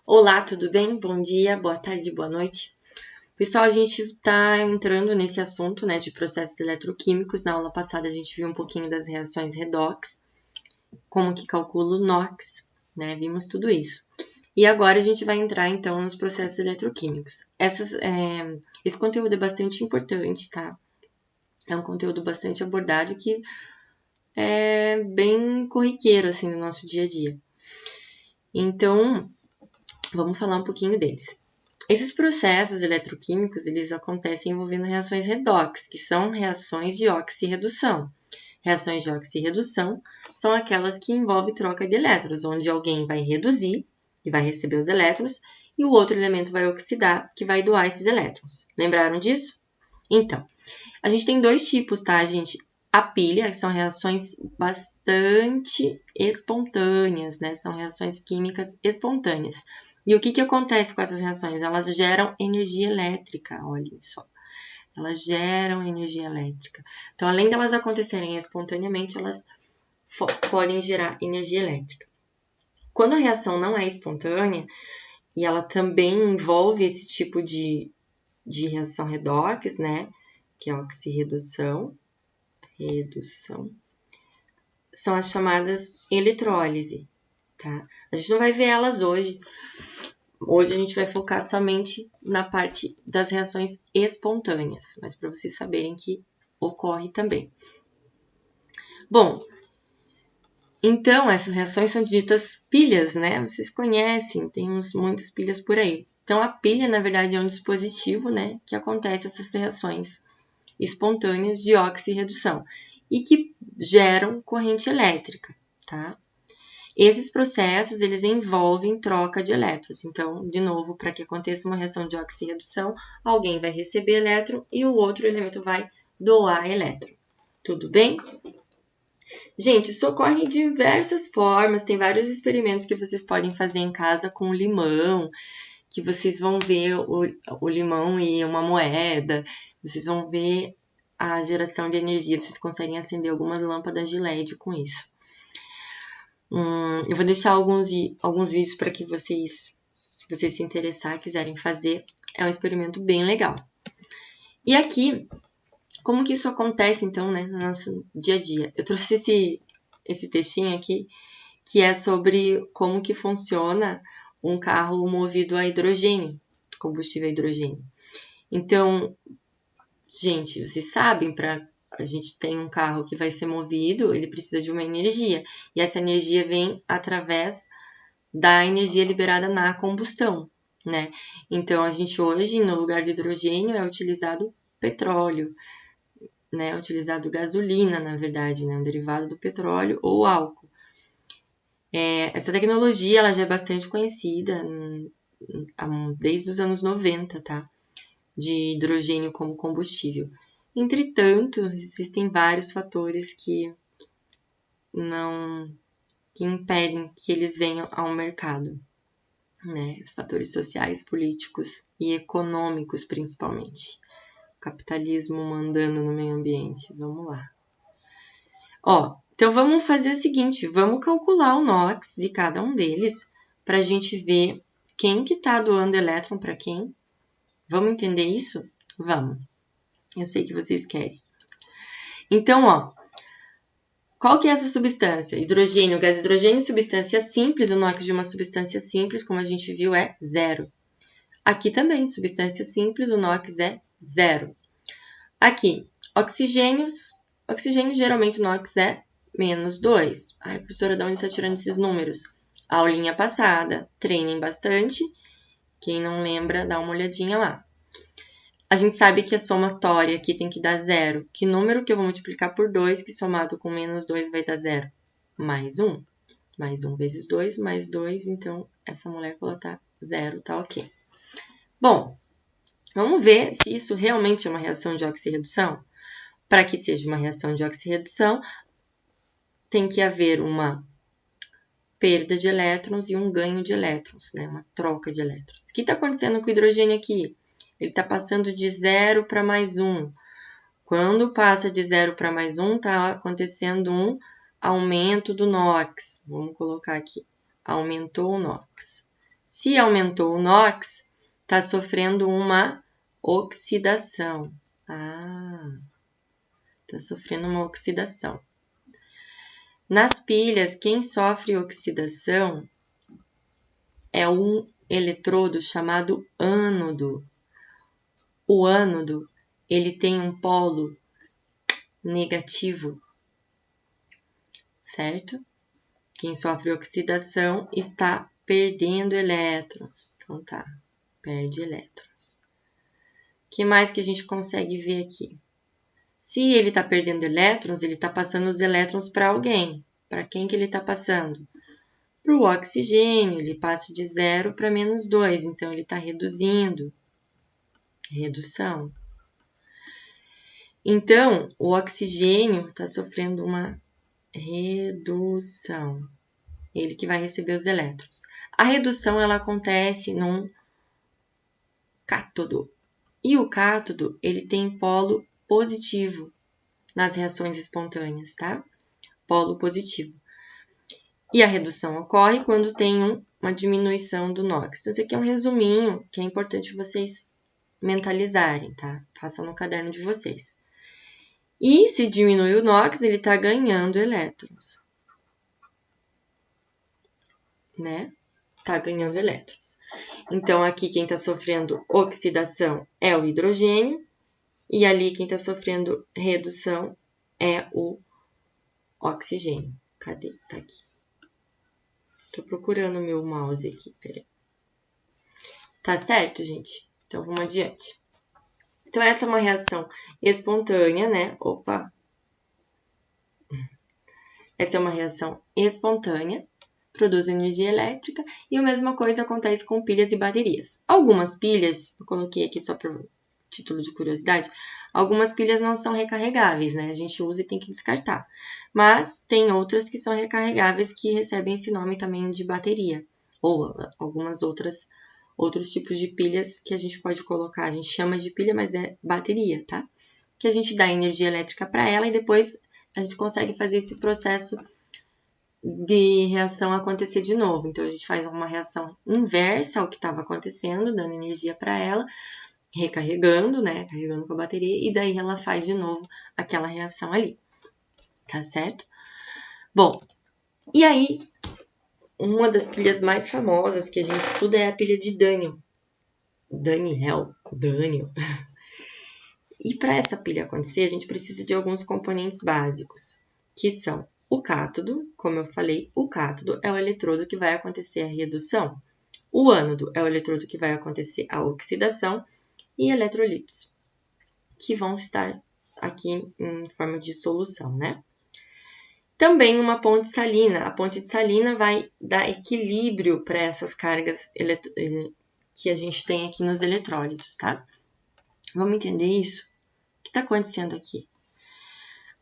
Olá, tudo bem? Bom dia, boa tarde, boa noite. Pessoal, a gente está entrando nesse assunto, né, de processos eletroquímicos. Na aula passada a gente viu um pouquinho das reações redox, como que calcula o NOx, né, vimos tudo isso. E agora a gente vai entrar, então, nos processos eletroquímicos. Esse conteúdo é bastante importante, tá? É um conteúdo bastante abordado que é bem corriqueiro, assim, no nosso dia a dia. Então, vamos falar um pouquinho deles. Esses processos eletroquímicos, eles acontecem envolvendo reações redox, que são reações de oxirredução. Reações de oxirredução são aquelas que envolvem troca de elétrons, onde alguém vai reduzir, que vai receber os elétrons, e o outro elemento vai oxidar, que vai doar esses elétrons. Lembraram disso? Então, a gente tem dois tipos, tá, gente? A pilha, que são reações bastante espontâneas, né? São reações químicas espontâneas. E o que acontece com essas reações? Elas geram energia elétrica, olhem só. Elas geram energia elétrica. Então, além delas acontecerem espontaneamente, elas podem gerar energia elétrica. Quando a reação não é espontânea, e ela também envolve esse tipo de reação redox, né? Que é a oxirredução, são as chamadas eletrólise, tá? A gente não vai ver elas hoje. Hoje a gente vai focar somente na parte das reações espontâneas, mas para vocês saberem que ocorre também. Bom, então essas reações são ditas pilhas, né? Vocês conhecem, temos muitas pilhas por aí. Então a pilha, na verdade, é um dispositivo, né, que acontece essas reações espontâneas de oxirredução e que geram corrente elétrica, tá? Esses processos, eles envolvem troca de elétrons. Então, de novo, para que aconteça uma reação de oxirredução, alguém vai receber elétron e o outro elemento vai doar elétron. Tudo bem? Gente, isso ocorre de diversas formas. Tem vários experimentos que vocês podem fazer em casa com limão, que vocês vão ver o limão e uma moeda. Vocês vão ver a geração de energia. Vocês conseguem acender algumas lâmpadas de LED com isso. Eu vou deixar alguns vídeos para que vocês, se vocês se interessar, quiserem fazer. É um experimento bem legal. E aqui, como que isso acontece, então, né, no nosso dia a dia? Eu trouxe esse textinho aqui, que é sobre como que funciona um carro movido a hidrogênio, combustível a hidrogênio. Então, gente, vocês sabem, para a gente tem um carro que vai ser movido, ele precisa de uma energia. E essa energia vem através da energia liberada na combustão, né? Então, a gente hoje, no lugar de hidrogênio, é utilizado petróleo, né? É utilizado gasolina, na verdade, né? Um derivado do petróleo ou álcool. Essa tecnologia, ela já é bastante conhecida desde os anos 90, tá? De hidrogênio como combustível. Entretanto, existem vários fatores que impedem que eles venham ao mercado, né? Os fatores sociais, políticos e econômicos, principalmente. O capitalismo mandando no meio ambiente. Vamos lá. Então vamos fazer o seguinte, vamos calcular o NOx de cada um deles para a gente ver quem que está doando elétron para quem. Vamos entender isso? Vamos. Eu sei que vocês querem. Então, qual que é essa substância? Hidrogênio, gás hidrogênio, substância simples. O NOx de uma substância simples, como a gente viu, é 0. Aqui também, substância simples, o NOx é 0. Aqui, oxigênio, geralmente o NOx é menos 2. Ai, professora, de onde está tirando esses números? Aulinha passada, treinem bastante. Quem não lembra, dá uma olhadinha lá. A gente sabe que a somatória aqui tem que dar 0. Que número que eu vou multiplicar por 2, que somado com menos 2 vai dar 0? Mais 1. Mais 1 vezes 2, mais 2, então essa molécula tá 0, tá ok. Bom, vamos ver se isso realmente é uma reação de oxirredução. Para que seja uma reação de oxirredução, tem que haver uma perda de elétrons e um ganho de elétrons, né? Uma troca de elétrons. O que está acontecendo com o hidrogênio aqui? Ele está passando de 0 para mais 1. Quando passa de 0 para mais 1, está acontecendo um aumento do NOx. Vamos colocar aqui. Aumentou o NOx. Se aumentou o NOx, está sofrendo uma oxidação. Está sofrendo uma oxidação. Nas pilhas, quem sofre oxidação é um eletrodo chamado ânodo. O ânodo, ele tem um polo negativo, certo? Quem sofre oxidação está perdendo elétrons. Então tá, perde elétrons. O que mais que a gente consegue ver aqui? Se ele está perdendo elétrons, ele está passando os elétrons para alguém. Para quem que ele está passando? Para o oxigênio, ele passa de 0 para -2, então ele está reduzindo. Redução. Então, o oxigênio está sofrendo uma redução. Ele que vai receber os elétrons. A redução ela acontece num cátodo. E o cátodo, ele tem polo positivo nas reações espontâneas, tá? Polo positivo. E a redução ocorre quando tem uma diminuição do NOx. Então, esse aqui é um resuminho que é importante vocês mentalizarem, tá? Façam no caderno de vocês. E se diminui o NOx, ele está ganhando elétrons. Né? Está ganhando elétrons. Então, aqui quem está sofrendo oxidação é o hidrogênio, e ali quem está sofrendo redução é o oxigênio. Cadê? Tá aqui. Tô procurando o meu mouse aqui, peraí. Tá certo, gente? Então, vamos adiante. Então, essa é uma reação espontânea, né? Opa! Essa é uma reação espontânea, produz energia elétrica, e a mesma coisa acontece com pilhas e baterias. Algumas pilhas, eu coloquei aqui só para título de curiosidade, algumas pilhas não são recarregáveis, né? A gente usa e tem que descartar. Mas tem outras que são recarregáveis que recebem esse nome também de bateria, ou algumas outros tipos de pilhas que a gente pode colocar. A gente chama de pilha, mas é bateria, tá? Que a gente dá energia elétrica para ela e depois a gente consegue fazer esse processo de reação acontecer de novo. Então, a gente faz uma reação inversa ao que estava acontecendo, dando energia para ela, recarregando, né? Carregando com a bateria, e daí ela faz de novo aquela reação ali. Tá certo? Bom, e aí, uma das pilhas mais famosas que a gente estuda é a pilha de Daniel. Daniel. E para essa pilha acontecer, a gente precisa de alguns componentes básicos, que são o cátodo. Como eu falei, o cátodo é o eletrodo que vai acontecer a redução. O ânodo é o eletrodo que vai acontecer a oxidação, e eletrólitos, que vão estar aqui em forma de solução, né? Também uma ponte salina. A ponte de salina vai dar equilíbrio para essas cargas que a gente tem aqui nos eletrólitos, tá? Vamos entender isso? O que está acontecendo aqui?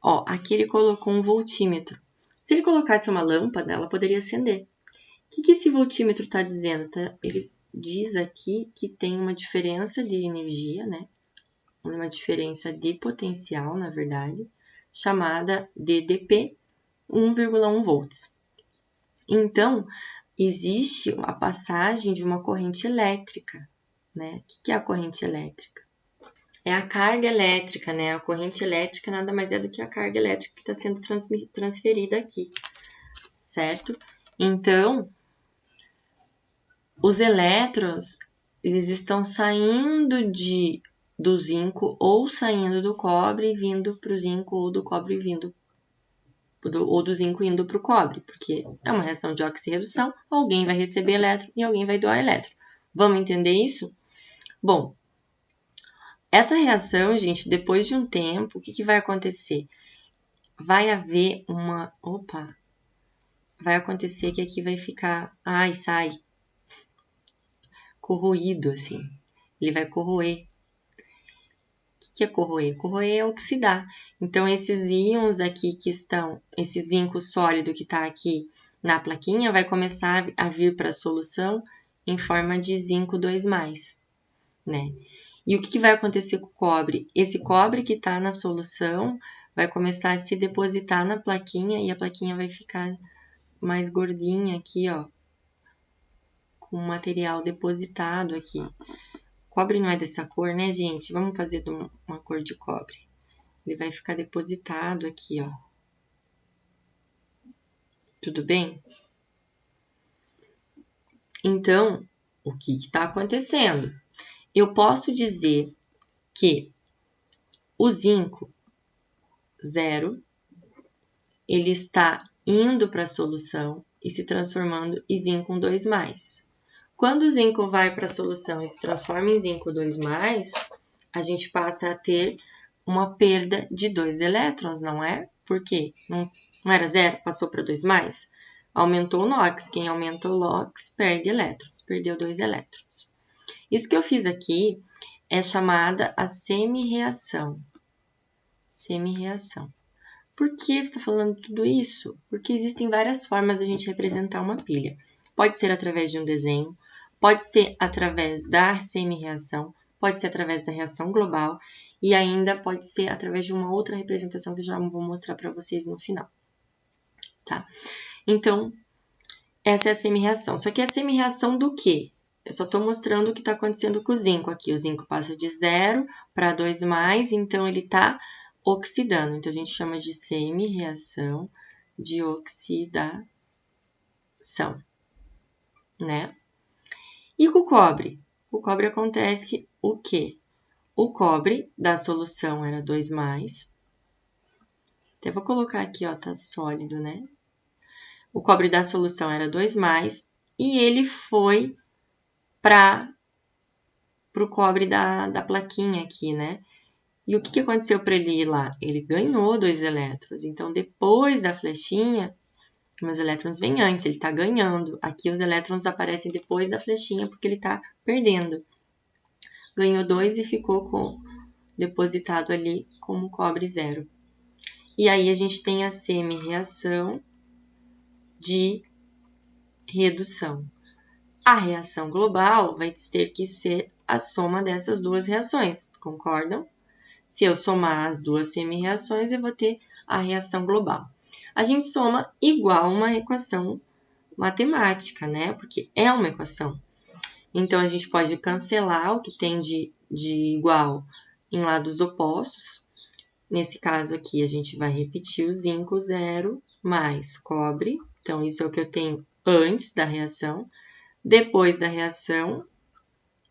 Ó, aqui ele colocou um voltímetro. Se ele colocasse uma lâmpada, ela poderia acender. O que esse voltímetro está dizendo? Ele diz aqui que tem uma diferença de energia, né? Uma diferença de potencial, na verdade, chamada DDP, 1,1 volts. Então, existe a passagem de uma corrente elétrica, né? O que é a corrente elétrica? É a carga elétrica, né? A corrente elétrica nada mais é do que a carga elétrica que está sendo transferida aqui, certo? Então, os elétrons, eles estão saindo do zinco ou saindo do cobre e vindo para o zinco, ou do cobre vindo ou do zinco indo para o cobre, porque é uma reação de oxirredução, alguém vai receber elétron e alguém vai doar elétron. Vamos entender isso? Bom, essa reação, gente, depois de um tempo, o que vai acontecer? Vai haver vai acontecer que aqui vai ficar, sai, corroído, assim. Ele vai corroer. O que é corroer? Corroer é oxidar. Então, esses íons aqui que estão, esse zinco sólido que está aqui na plaquinha, vai começar a vir para a solução em forma de zinco 2+, né? E o que vai acontecer com o cobre? Esse cobre que está na solução vai começar a se depositar na plaquinha e a plaquinha vai ficar mais gordinha aqui, ó, com material depositado aqui. Cobre não é dessa cor, né, gente? Vamos fazer de uma cor de cobre. Ele vai ficar depositado aqui, ó. Tudo bem? Então, o que está acontecendo? Eu posso dizer que o zinco 0, ele está indo para a solução e se transformando em zinco 2+. Quando o zinco vai para a solução e se transforma em zinco 2+, a gente passa a ter uma perda de 2 elétrons, não é? Por quê? Não era 0, passou para 2+? Aumentou o NOx. Quem aumenta o NOx perde elétrons, perdeu 2 elétrons. Isso que eu fiz aqui é chamada a semi-reação. Semi-reação. Por que está falando tudo isso? Porque existem várias formas de a gente representar uma pilha. Pode ser através de um desenho, pode ser através da semi-reação, pode ser através da reação global e ainda pode ser através de uma outra representação que eu já vou mostrar para vocês no final. Tá? Então, essa é a semi-reação. Só que é a semi-reação do quê? Eu só estou mostrando o que está acontecendo com o zinco aqui. O zinco passa de 0 para 2+, então ele está oxidando. Então, a gente chama de semi-reação de oxidação, né? E com o cobre? Com o cobre acontece o quê? O cobre da solução era 2+. Até vou colocar aqui, ó, tá sólido, né? O cobre da solução era 2+, e ele foi para o cobre da plaquinha aqui, né? E o que aconteceu para ele ir lá? Ele ganhou 2 elétrons. Então, depois da flechinha, meus elétrons vêm antes, ele está ganhando. Aqui os elétrons aparecem depois da flechinha, porque ele está perdendo. Ganhou 2 e ficou depositado ali como cobre 0. E aí, a gente tem a semi-reação de redução. A reação global vai ter que ser a soma dessas duas reações, concordam? Se eu somar as duas semi-reações, eu vou ter a reação global. A gente soma igual uma equação matemática, né? Porque é uma equação. Então, a gente pode cancelar o que tem de igual em lados opostos. Nesse caso aqui, a gente vai repetir o zinco 0 mais cobre. Então, isso é o que eu tenho antes da reação. Depois da reação,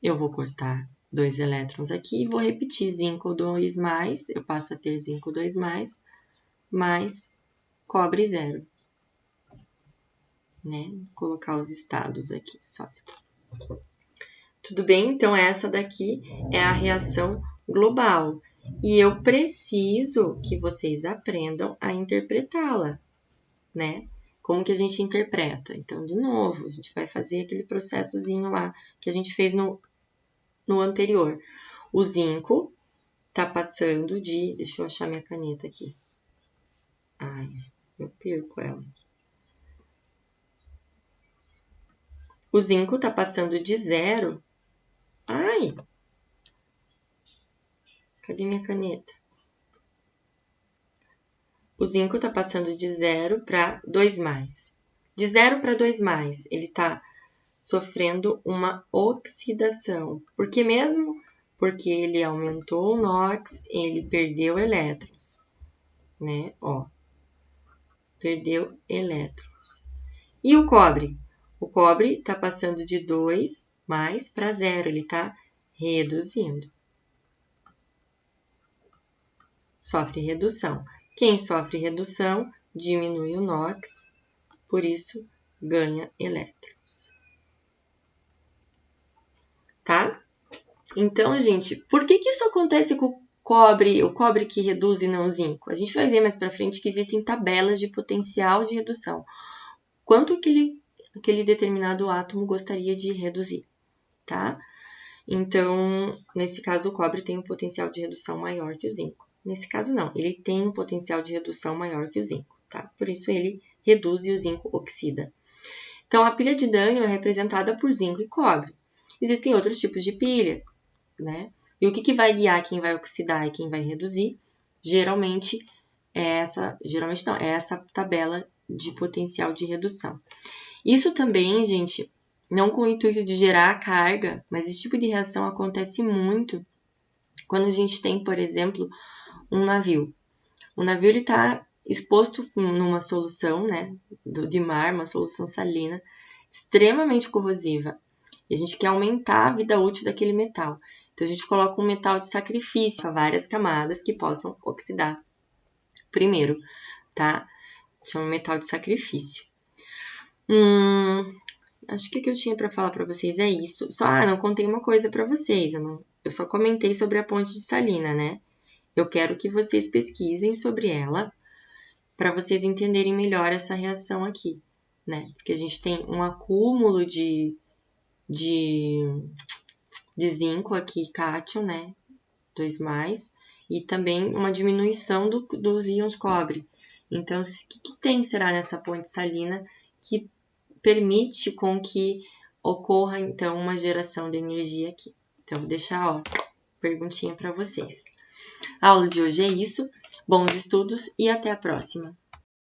eu vou cortar 2 elétrons aqui e vou repetir zinco 2+, eu passo a ter zinco 2+, mais cobre 0. Né? Vou colocar os estados aqui, sólido. Tudo bem? Então, essa daqui é a reação global. E eu preciso que vocês aprendam a interpretá-la, né? Como que a gente interpreta? Então, de novo, a gente vai fazer aquele processozinho lá que a gente fez no anterior. O zinco tá passando de... Deixa eu achar minha caneta aqui. Ai, eu perco ela aqui. O zinco tá passando de 0. Ai! Cadê minha caneta? O zinco tá passando de 0 para 2+. De 0 para 2+, ele tá sofrendo uma oxidação. Por que mesmo? Porque ele aumentou o NOx, ele perdeu elétrons, né? Ó, perdeu elétrons. E o cobre? O cobre está passando de 2+ para 0, ele está reduzindo. Sofre redução. Quem sofre redução diminui o NOx, por isso ganha elétrons. Tá? Então, gente, por que isso acontece com o cobre que reduz e não o zinco? A gente vai ver mais para frente que existem tabelas de potencial de redução. Quanto aquele determinado átomo gostaria de reduzir, tá? Então, nesse caso, o cobre tem um potencial de redução maior que o zinco. Nesse caso, não, ele tem um potencial de redução maior que o zinco, tá? Por isso, ele reduz e o zinco oxida. Então, a pilha de Daniell é representada por zinco e cobre. Existem outros tipos de pilha, né? E o que vai guiar quem vai oxidar e quem vai reduzir? Geralmente é essa tabela de potencial de redução. Isso também, gente, não com o intuito de gerar carga, mas esse tipo de reação acontece muito quando a gente tem, por exemplo, um navio. O navio está exposto numa solução, né, de mar, uma solução salina, extremamente corrosiva. E a gente quer aumentar a vida útil daquele metal. Então, a gente coloca um metal de sacrifício a várias camadas que possam oxidar primeiro, tá? Chama metal de sacrifício. Acho que o que eu tinha para falar para vocês é isso. Não contei uma coisa para vocês. Eu só comentei sobre a ponte de Salina, né? Eu quero que vocês pesquisem sobre ela para vocês entenderem melhor essa reação aqui, né? Porque a gente tem um acúmulo de zinco aqui, cátion, né? 2+, e também uma diminuição dos íons cobre. Então, o que tem será nessa ponte salina que permite com que ocorra, então, uma geração de energia aqui? Então, vou deixar, perguntinha para vocês. A aula de hoje é isso. Bons estudos e até a próxima!